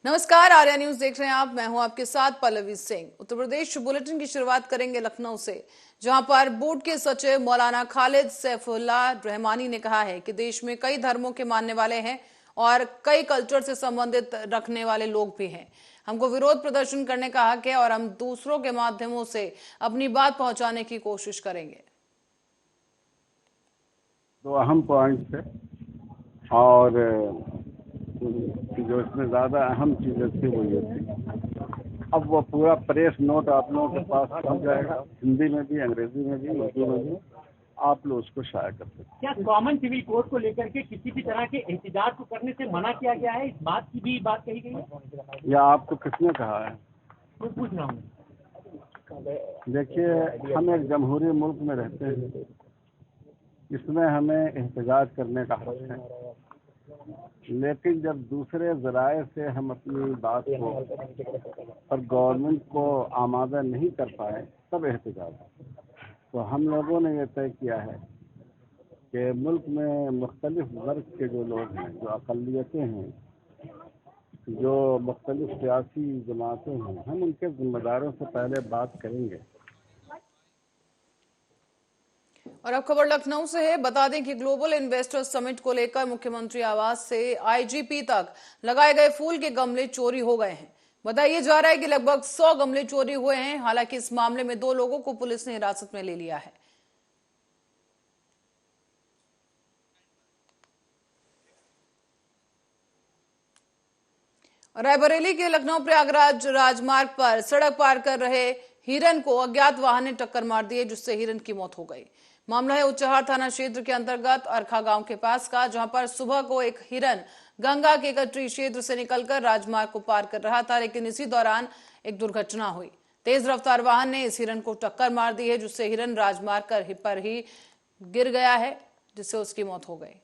नमस्कार, आर्या न्यूज देख रहे हैं आप। मैं हूं आपके साथ पल्लवी सिंह। उत्तर प्रदेश बुलेटिन की शुरुआत करेंगे लखनऊ से, जहां पर बोर्ड के सचिव मौलाना खालिद सैफुल्लाह रहमानी ने कहा है कि देश में कई धर्मों के मानने वाले हैं और कई कल्चर से संबंधित रखने वाले लोग भी हैं। हमको विरोध प्रदर्शन करने का हक है और हम दूसरों के माध्यमों से अपनी बात पहुंचाने की कोशिश करेंगे। दो अहम पॉइंट्स है और जो इसमें ज़्यादा अहम चीज़ें थी वो ये थी। अब वो पूरा प्रेस नोट आप लोगों के पास पहुंच जाएगा, हिंदी में भी, अंग्रेजी में भी, उर्दू में भी। आप लोग उसको शाया कर सकते हैं। क्या कॉमन सिविल कोड को लेकर के किसी भी तरह के एहतजाज को करने से मना किया गया है? इस बात की भी बात कही गई है या आपको किसने कहा है? मैं पूछ रहा हूँ। देखिए, हम एक जमहूरी मुल्क में रहते हैं, इसमें हमें एहतजाज करने का हक है, लेकिन जब दूसरे ज़राए से हम अपनी बात को और गवर्नमेंट को आमादा नहीं कर पाए तब एहतजाज। तो हम लोगों ने ये तय किया है कि मुल्क में मुख्तलिफ वर्ग के जो लोग हैं, जो अक़लियतें हैं, जो मुख्तलिफ सियासी जमातें हैं, हम उनके जिम्मेदारों से पहले बात करेंगे। और अब खबर लखनऊ से है। बता दें कि ग्लोबल इन्वेस्टर समिट को लेकर मुख्यमंत्री आवास से आईजीपी तक लगाए गए फूल के गमले चोरी हो गए हैं। बताया जा रहा है कि लगभग 100 गमले चोरी हुए हैं। हालांकि इस मामले में 2 लोगों को पुलिस ने हिरासत में ले लिया है। रायबरेली के लखनऊ प्रयागराज राजमार्ग पर सड़क पार कर रहे हिरन को अज्ञात वाहन ने टक्कर मार दी, जिससे हिरन की मौत हो गई। मामला है उच्चहार थाना क्षेत्र के अंतर्गत अरखा गांव के पास का, जहां पर सुबह को एक हिरन गंगा के कटरी क्षेत्र से निकलकर राजमार्ग को पार कर रहा था, लेकिन इसी दौरान एक दुर्घटना हुई। तेज रफ्तार वाहन ने इस हिरन को टक्कर मार दी है, जिससे हिरन राजमार्ग पर ही गिर गया है, जिससे उसकी मौत हो गई।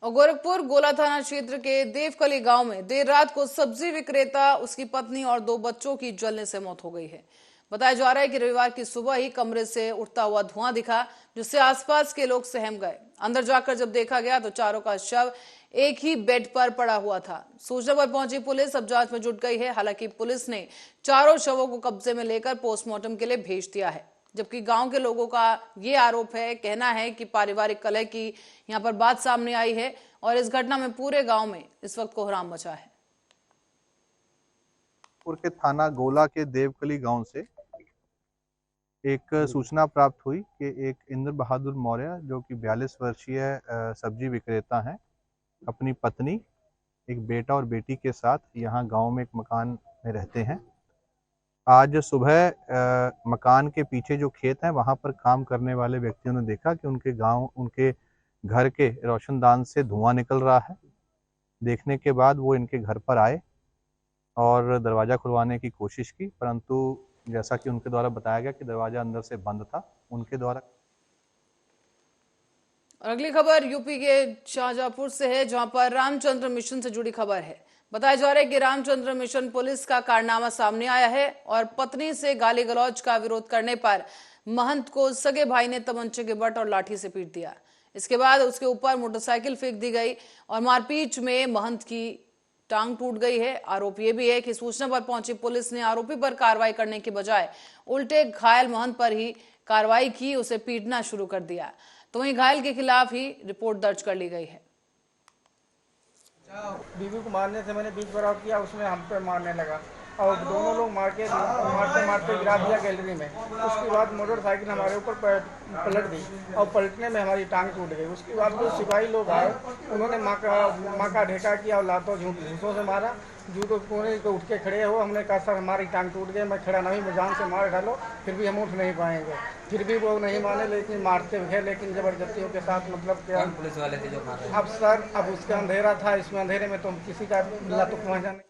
और गोरखपुर गोला थाना क्षेत्र के देवकली गांव में देर रात को सब्जी विक्रेता, उसकी पत्नी और 2 बच्चों की जलने से मौत हो गई है। बताया जा रहा है कि रविवार की सुबह ही कमरे से उठता हुआ धुआं दिखा, जिससे आसपास के लोग सहम गए। अंदर जाकर जब देखा गया तो चारों का शव एक ही बेड पर पड़ा हुआ था। सूचना पर पहुंची पुलिस अब जांच में जुट गई है। हालांकि पुलिस ने चारों शवों को कब्जे में लेकर पोस्टमार्टम के लिए भेज दिया है, जबकि गांव के लोगों का ये आरोप है, कहना है कि पारिवारिक कलह की यहां पर बात सामने आई है और इस घटना में पूरे गांव में इस वक्त कोहराम मचा है। के थाना गोला के देवकली गांव से एक सूचना प्राप्त हुई कि एक इंद्र बहादुर मौर्य, जो कि 42 वर्षीय सब्जी विक्रेता हैं, अपनी पत्नी, एक बेटा और बेटी के साथ यहाँ गांव में एक मकान में रहते हैं। आज सुबह मकान के पीछे जो खेत है वहां पर काम करने वाले व्यक्तियों ने देखा कि उनके घर के रोशनदान से धुआं निकल रहा है। देखने के बाद वो इनके घर पर आए और दरवाज़ा खुलवाने की कोशिश की, परंतु जैसा कि उनके द्वारा बताया गया कि दरवाज़ा अंदर से बंद था। उनके द्वारा। और अगली खबर यूपी के शाहजहांपुर से है, जहां पर रामचंद्र मिशन से जुड़ी खबर है। बताया जा रहा है कि रामचंद्र मिशन पुलिस का कारनामा सामने आया है और पत्नी से गाली गलौज का विरोध करने पर महंत को सगे भाई ने तमंचे के बट और लाठी से पीट दिया। इसके बाद उसके ऊपर मोटरसाइकिल फेंक दी गई और मारपीट में महंत की टांग टूट गई है। आरोप यह भी है कि सूचना पर पहुंची पुलिस ने आरोपी पर कार्रवाई करने के बजाय उल्टे घायल महंत पर ही कार्रवाई की, उसे पीटना शुरू कर दिया। तो वहीं घायल के खिलाफ ही रिपोर्ट दर्ज कर ली गई है। बीवी को मारने से मैंने बीच बराव किया, उसमें हम पे मारने लगा और दोनों लोग मारते मारते गिरा दिया गैलरी में। उसके बाद मोटरसाइकिल हमारे ऊपर पलट दी और पलटने में हमारी टांग टूट गई। उसके बाद जो सिपाही लोग आए, उन्होंने माँ का ढेका किया और लातों झूठों से मारा। जूतों कोने तो उठ के खड़े हो, हमने कहा सर हमारी टांग टूट गई, मैं खड़ा नहीं, जान से मार डालो, फिर भी हम उठ नहीं पाएंगे। फिर भी वो नहीं माने, लेकिन मारते हुए, लेकिन जबरदस्तियों के साथ। मतलब क्या पुलिस वाले थे जो मार रहे? अब सर, अब उसका अंधेरा था, इसमें अंधेरे में तो किसी का लत पहुंचा नहीं।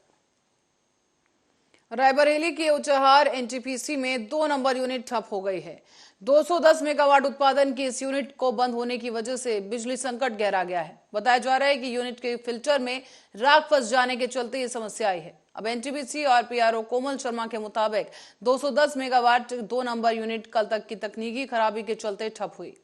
रायबरेली के उचहार एनटीपीसी में 2 नंबर यूनिट ठप हो गई है। 210 मेगावाट उत्पादन की इस यूनिट को बंद होने की वजह से बिजली संकट गहरा गया है। बताया जा रहा है कि यूनिट के फिल्टर में राख फंस जाने के चलते ये समस्या आई है। अब एनटीपीसी और पीआरओ कोमल शर्मा के मुताबिक 210 मेगावाट 2 नंबर यूनिट कल तक की तकनीकी खराबी के चलते ठप हुई।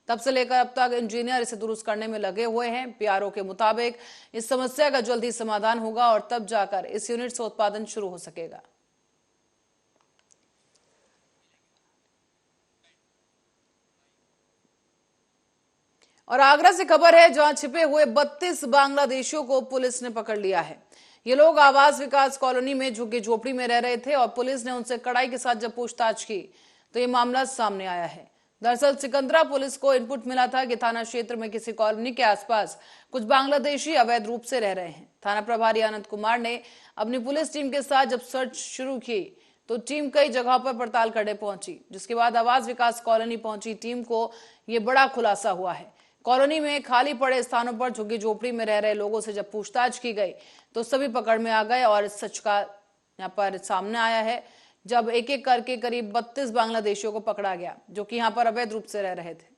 तब से लेकर अब तक इंजीनियर इसे दुरुस्त करने में लगे हुए हैं। पीआरओ के मुताबिक इस समस्या का जल्दी समाधान होगा और तब जाकर इस यूनिट से उत्पादन शुरू हो सकेगा। और आगरा से खबर है, जहां छिपे हुए 32 बांग्लादेशियों को पुलिस ने पकड़ लिया है। ये लोग आवास विकास कॉलोनी में झुग्गी झोपड़ी में रह रहे थे और पुलिस ने उनसे कड़ाई के साथ जब पूछताछ की तो ये मामला सामने आया है। दरअसल सिकंदरा पुलिस को इनपुट मिला था कि थाना क्षेत्र में किसी कॉलोनी के आसपास कुछ बांग्लादेशी अवैध रूप से रह रहे हैं। थाना प्रभारी आनंद कुमार ने अपनी पुलिस टीम के साथ जब सर्च शुरू की तो टीम कई जगहों पर पड़ताल करने पहुंची, जिसके बाद आवास विकास कॉलोनी पहुंची टीम को ये बड़ा खुलासा हुआ है। कॉलोनी में खाली पड़े स्थानों पर झुग्गी झोपड़ी में रह रहे लोगों से जब पूछताछ की गई तो सभी पकड़ में आ गए और सच का यहाँ पर सामने आया है, जब एक एक करके करीब 32 बांग्लादेशियों को पकड़ा गया जो कि यहाँ पर अवैध रूप से रह रहे थे।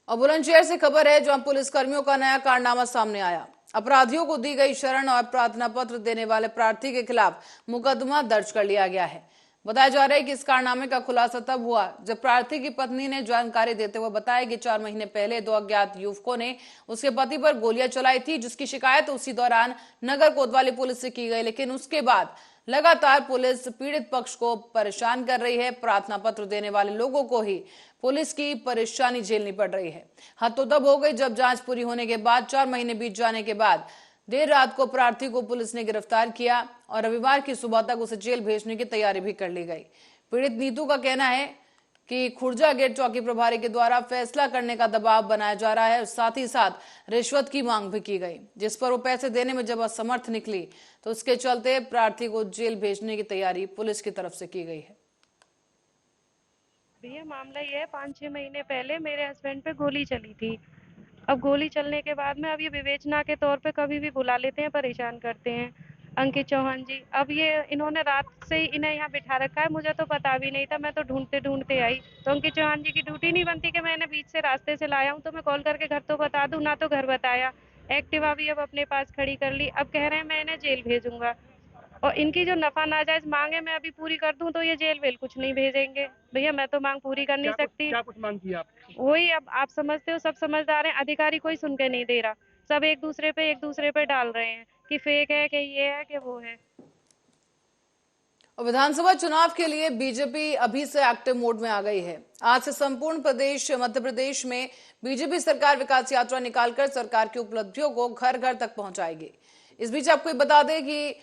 और बुलंदशहर से खबर है, जहां पुलिसकर्मियों का नया कारनामा सामने आया। अपराधियों को दी गई शरण और प्रार्थना पत्र देने वाले प्रार्थी के खिलाफ मुकदमा दर्ज कर लिया गया है। बताया जा रहा है कि इस कारनामे का खुलासा तब हुआ जब प्रार्थी की पत्नी ने जानकारी देते हुए बताया कि 4 महीने पहले 2 अज्ञात युवकों ने उसके पति पर गोलियां चलाई थी, जिसकी शिकायत उसी दौरान नगर कोतवाली पुलिस से की गई। लेकिन उसके बाद लगातार पुलिस पीड़ित पक्ष को परेशान कर रही है। प्रार्थना पत्र देने वाले लोगों को ही पुलिस की परेशानी झेलनी पड़ रही है। हद तो तब हो गई जब जांच पूरी होने के बाद 4 महीने बीत जाने के बाद देर रात को प्रार्थी को पुलिस ने गिरफ्तार किया और रविवार की सुबह तक उसे जेल भेजने की तैयारी भी कर ली गई। पीड़ित नीतू का कहना है कि खुर्जा गेट चौकी प्रभारी के द्वारा फैसला करने का दबाव बनाया जा रहा है और साथ ही साथ रिश्वत की मांग भी की गई, जिस पर वो पैसे देने में जब असमर्थ निकली तो उसके चलते प्रार्थी को जेल भेजने की तैयारी पुलिस की तरफ से की गई है। भैया मामला ये है, 5-6 महीने पहले मेरे हस्बैंड पे गोली चली थी। अब गोली चलने के बाद में अब ये विवेचना के तौर पे कभी भी बुला लेते हैं, परेशान करते हैं। अंकित चौहान जी, अब ये इन्होंने रात से ही इन्हें यहाँ बिठा रखा है, मुझे तो पता भी नहीं था, मैं तो ढूंढते ढूंढते आई। तो अंकित चौहान जी की ड्यूटी नहीं बनती कि मैंने बीच से रास्ते से लाया हूँ तो मैं कॉल करके घर तो बता दूं, ना तो घर बताया। एक्टिवा भी अब अपने पास खड़ी कर ली, अब कह रहे हैं मैं इन्हें जेल भेजूंगा और इनकी जो नफा नाजायज मांगे मैं अभी पूरी कर दूं तो ये जेल वेल कुछ नहीं भेजेंगे। भैया मैं तो मांग पूरी कर नहीं सकती। क्या कुछ मांग की आप? वही, अब आप समझते हो, सब समझदार हैं, अधिकारी कोई सुन के नहीं दे रहा, सब एक दूसरे पे डाल रहे हैं कि फेक है, कि ये है, कि वो है। और विधानसभा चुनाव के लिए बीजेपी अभी से एक्टिव मोड में आ गई है। आज से संपूर्ण प्रदेश मध्य प्रदेश में बीजेपी सरकार विकास यात्रा निकालकर सरकार की उपलब्धियों को घर घर तक पहुंचाएगी। इस बीच आपको बता दें कि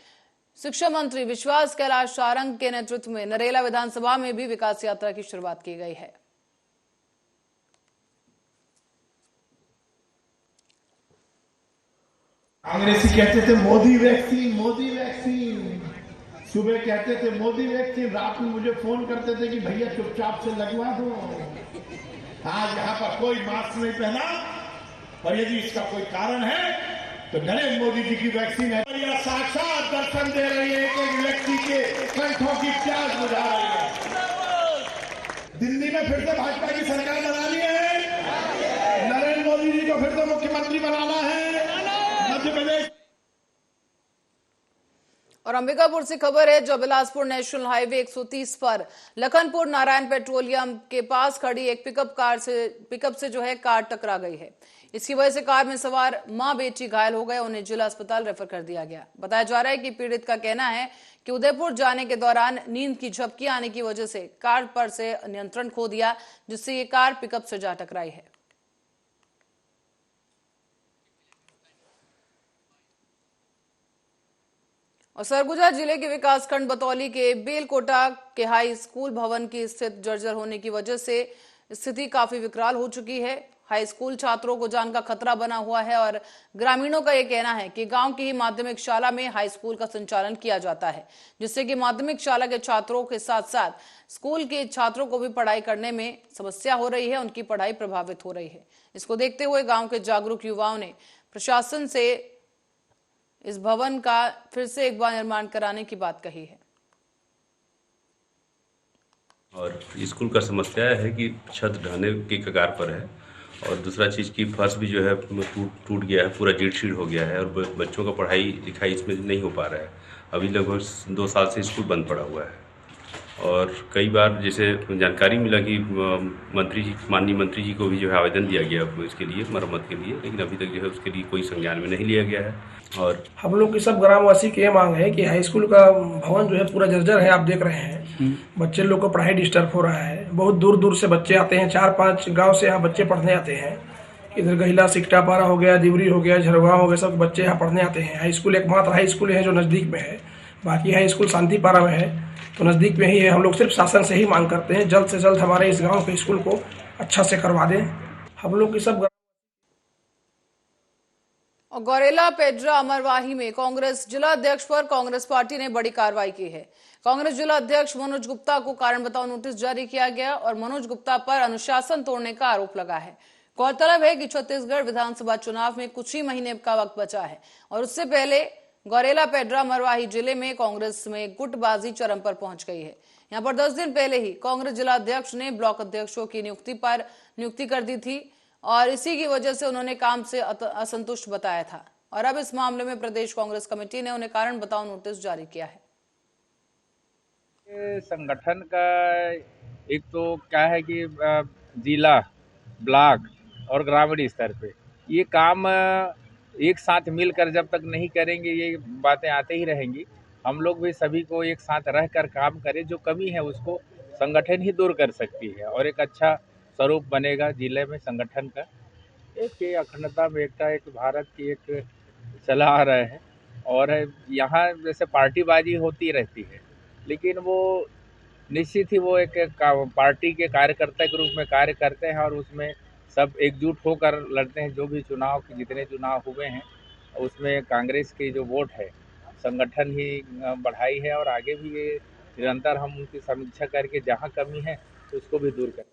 शिक्षा मंत्री विश्वास कैलाश सारंग के नेतृत्व में नरेला विधानसभा में भी विकास यात्रा की शुरुआत की गई है। कांग्रेसी कहते थे मोदी वैक्सीन, मोदी वैक्सीन, सुबह कहते थे मोदी वैक्सीन, रात में मुझे फोन करते थे कि भैया चुपचाप से लगवा दो। आज यहाँ पर कोई मास्क नहीं पहना और यदि इसका कोई कारण है तो नरेंद्र मोदी जी की वैक्सीन है। यह साक्षात दर्शन दे रही है, एक एक व्यक्ति के कंठों की प्यास बुझा रही है। दिल्ली में फिर से भाजपा की सरकार बनानी है, नरेंद्र मोदी जी को फिर से मुख्यमंत्री बनाना है मध्य प्रदेश। और अंबिकापुर से खबर है, जो बिलासपुर नेशनल हाईवे 130 पर लखनपुर नारायण पेट्रोलियम के पास खड़ी एक पिकअप से जो है कार टकरा गई है। इसकी वजह से कार में सवार मां बेटी घायल हो गए, उन्हें जिला अस्पताल रेफर कर दिया गया। बताया जा रहा है कि पीड़ित का कहना है कि उदयपुर जाने के दौरान नींद की झपकी आने की वजह से कार पर से नियंत्रण खो दिया, जिससे ये कार पिकअप से जा टकराई है। और सरगुजा जिले के विकासखंड बतौली के बेलकोटा के हाई स्कूल भवन की स्थिति जर्जर होने की वजह से स्थिति काफी विकराल हो चुकी है। हाई स्कूल छात्रों को जान का खतरा बना हुआ है और ग्रामीणों का यह कहना है कि गांव की ही माध्यमिक शाला में हाई स्कूल का संचालन किया जाता है, जिससे कि माध्यमिक शाला के छात्रों के साथ साथ स्कूल के छात्रों को भी पढ़ाई करने में समस्या हो रही है, उनकी पढ़ाई प्रभावित हो रही है। इसको देखते हुए गांव के जागरूक युवाओं ने प्रशासन से इस भवन का फिर से एक बार निर्माण कराने की बात कही है। और स्कूल का समस्या है कि छत ढहने की कगार पर है और दूसरा चीज़ की फर्श भी जो है टूट गया है, पूरा जीर्ण शीर्ण हो गया है और बच्चों का पढ़ाई लिखाई इसमें नहीं हो पा रहा है। अभी लगभग 2 साल से स्कूल बंद पड़ा हुआ है। और कई बार जैसे जानकारी मिला कि माननीय मंत्री जी को भी जो है आवेदन दिया गया इसके लिए, मरम्मत के लिए, लेकिन अभी तक जो है उसके लिए कोई संज्ञान में नहीं लिया गया है। और हम लोग की सब ग्रामवासी की ये मांग है कि हाई स्कूल का भवन जो है पूरा जर्जर है, आप देख रहे हैं। बच्चे लोग को पढ़ाई डिस्टर्ब हो रहा है, बहुत दूर दूर से बच्चे आते हैं, 4-5 गांव से यहाँ बच्चे पढ़ने आते हैं। इधर गहिला सिकटापारा हो गया, दिवरी हो गया, झरवा हो गया, सब बच्चे यहाँ पढ़ने आते हैं। हाई स्कूल एकमात्र हाई स्कूल है जो नज़दीक में है, बाकी हाई स्कूल शांतिपारा में है, तो नज़दीक में ही है। हम लोग सिर्फ शासन से ही मांग करते हैं जल्द से जल्द हमारे इस गाँव के स्कूल को अच्छा से करवा दें। हम लोग की सब और गौरेला पेड्रा अमरवाही में कांग्रेस जिला अध्यक्ष पर कांग्रेस पार्टी ने बड़ी कार्रवाई की है। कांग्रेस जिला अध्यक्ष मनोज गुप्ता को कारण बताओ नोटिस जारी किया गया और मनोज गुप्ता पर अनुशासन तोड़ने का आरोप लगा है। गौरतलब है कि छत्तीसगढ़ विधानसभा चुनाव में कुछ ही महीने का वक्त बचा है और उससे पहले गौरेला पेड्रा मरवाही जिले में कांग्रेस में गुटबाजी चरम पर पहुंच गई है। यहां पर 10 दिन पहले ही कांग्रेस जिला अध्यक्ष ने ब्लॉक अध्यक्षों की नियुक्ति कर दी थी और इसी की वजह से उन्होंने काम से असंतुष्ट बताया था और अब इस मामले में प्रदेश कांग्रेस कमेटी ने उन्हें कारण बताओ नोटिस जारी किया है। संगठन का एक तो क्या है कि जिला, ब्लॉक और ग्रामीण स्तर पे ये काम एक साथ मिलकर जब तक नहीं करेंगे ये बातें आते ही रहेंगी। हम लोग भी सभी को एक साथ रहकर काम करें, जो कमी है उसको संगठन ही दूर कर सकती है और एक अच्छा स्वरूप बनेगा जिले में संगठन का। एक अखंडता में एकता, एक भारत की एक चला आ रहा है और यहाँ जैसे पार्टीबाजी होती रहती है, लेकिन वो निश्चित ही वो एक पार्टी के कार्यकर्ता के रूप में कार्य करते हैं और उसमें सब एकजुट होकर लड़ते हैं। जो भी चुनाव के जितने चुनाव हुए हैं उसमें कांग्रेस की जो वोट है संगठन ही बढ़ाई है और आगे भी ये निरंतर हम उनकी समीक्षा करके जहाँ कमी है तो उसको भी दूर करें।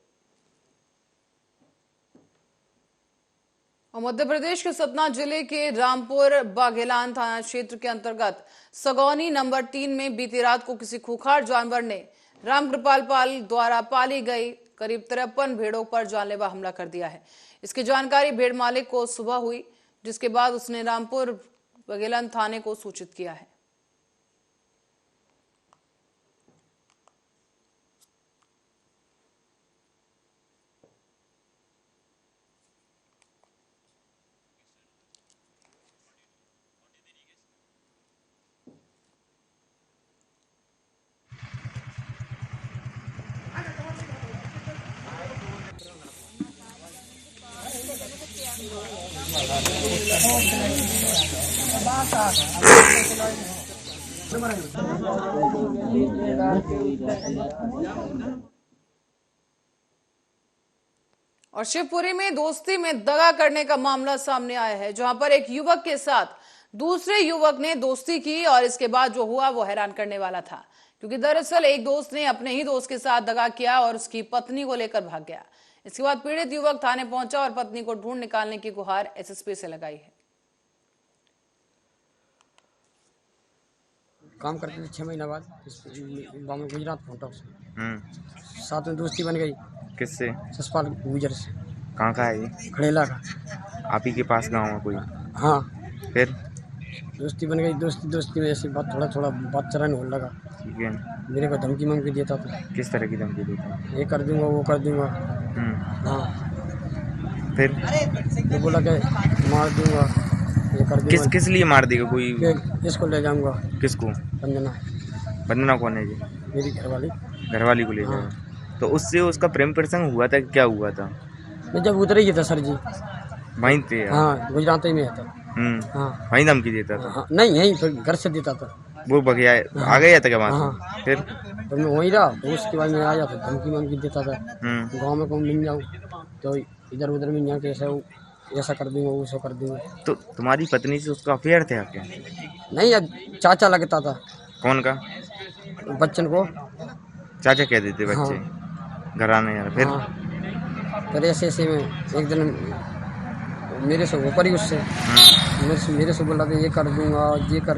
और मध्य प्रदेश के सतना जिले के रामपुर बाघेलान थाना क्षेत्र के अंतर्गत सगौनी नंबर 3 में बीती रात को किसी खूंखार जानवर ने रामकृपाल पाल द्वारा पाली गई करीब 53 भेड़ों पर जानलेवा हमला कर दिया है। इसकी जानकारी भेड़ मालिक को सुबह हुई, जिसके बाद उसने रामपुर बाघेलान थाने को सूचित किया है। और शिवपुरी में दोस्ती में दगा करने का मामला सामने आया है, जहां पर एक युवक के साथ दूसरे युवक ने दोस्ती की और इसके बाद जो हुआ वो हैरान करने वाला था, क्योंकि दरअसल एक दोस्त ने अपने ही दोस्त के साथ दगा किया और उसकी पत्नी को लेकर भाग गया। इसके बाद पीड़ित युवक थाने पहुंचा और पत्नी को ढूंढ निकालने की गुहार एसएसपी से लगाई है। काम करते थे 6 महीना बाद बॉम्बे गुजरात पहुंचा उसमें, साथ में दोस्ती बन गई। किससे? ससपाल गुजर से। कहाँ का है ये? खड़ेला का। आप ही के पास गाँव है कोई? हाँ। फिर दोस्ती बन गई, दोस्ती में ऐसी बात थोड़ा बात चलन होने लगा। ठीक है। मेरे को धमकी ममकी देता था। किस तरह की धमकी देता? ये कर दूंगा, वो कर दूंगा। हाँ। फिर वो बोला कि मार दूंगा, ये कर दूंगा। किस लिए मार देगा? कोई इसको ले जाऊंगा। किसको? वंदना। वंदना कौन है ये? मेरी घरवाली। घरवाली को ले जाएगा? तो उससे उसका प्रेम प्रसंग हुआ था? क्या हुआ था? मैं जब उधर ही था सर जी। वहीं थे? हाँ, गुजरात में था। हाँ, वहीं धमकी देता था? हाँ, नहीं यहीं फिर घर से देता था। वो बगैया आ गया था क्या वहाँ से? फिर तो मैं वहीं रहा, तो उसके बाद मैं आया तो धमकी ममकी देता था। गाँव में कौन मिल जाऊँ तो इधर उधर मिल जाऊँ, ऐसा कर दूंगा, वो कर दूंगा। तो तुम्हारी पत्नी से उसका अफेयर था क्या? नहीं, अब चाचा लगता था। कौन का? बच्चन को चाचा कह देते बच्चे। हाँ। घर आने यार। फिर ऐसे में एक दिन मेरे से ऊपर ही उससे मेरे से बोला था ये कर दूंगा, ये कर।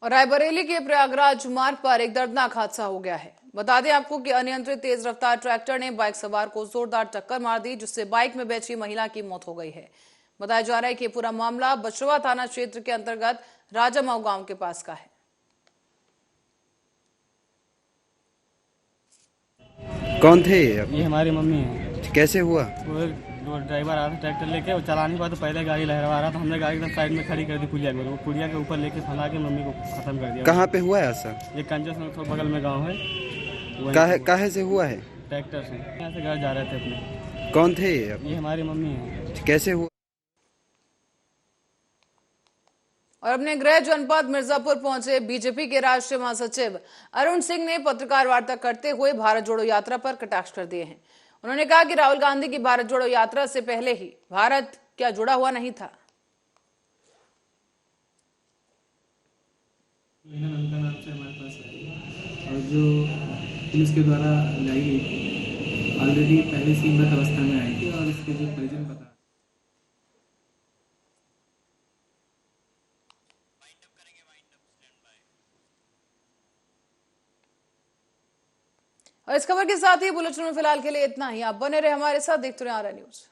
और रायबरेली के प्रयागराज मार्ग पर एक दर्दनाक हादसा हो गया है। बता दें आपको कि अनियंत्रित तेज रफ्तार ट्रैक्टर ने बाइक सवार को जोरदार टक्कर मार दी, जिससे बाइक में बैठी महिला की मौत हो गई है। बताया जा रहा है कि ये पूरा मामला बछवा थाना क्षेत्र के अंतर्गत राजामाऊ गांव के पास का है। कौन थे ये हमारी मम्मी है। कैसे हुआ? वो ड्राइवर आया था ट्रैक्टर लेके, वो चला नहीं पाया तो पहले गाड़ी लहरा रहा था, हमने गाड़ी एकदम साइड में खड़ी कर दी पुलिया में, वो पुलिया के ऊपर लेके फंसा के मम्मी को खत्म कर दिया। कहाँ पे हुआ है ऐसा? ये कंजस में तो बगल में गाँव है। काहे से हुआ है? ट्रैक्टर से यहाँ से घर जा रहे थे अपने। कौन थे ये हमारी मम्मी है। कैसे हुआ? और अपने गृह जनपद मिर्जापुर पहुंचे बीजेपी के राष्ट्रीय महासचिव अरुण सिंह ने पत्रकार वार्ता करते हुए भारत जोड़ो यात्रा पर कटाक्ष कर दिए हैं। उन्होंने कहा कि राहुल गांधी की भारत जोड़ो यात्रा से पहले ही भारत क्या जुड़ा हुआ नहीं था। और जो पुलिस के द्वारा लाई गई ऑलरेडी पहले से मृत अवस्था में आई थी और इसके जो परिजन बता। और इस खबर के साथ ही बुलेटिन में फिलहाल के लिए इतना ही। आप बने रहे हमारे साथ, देखते रहे आरएन न्यूज।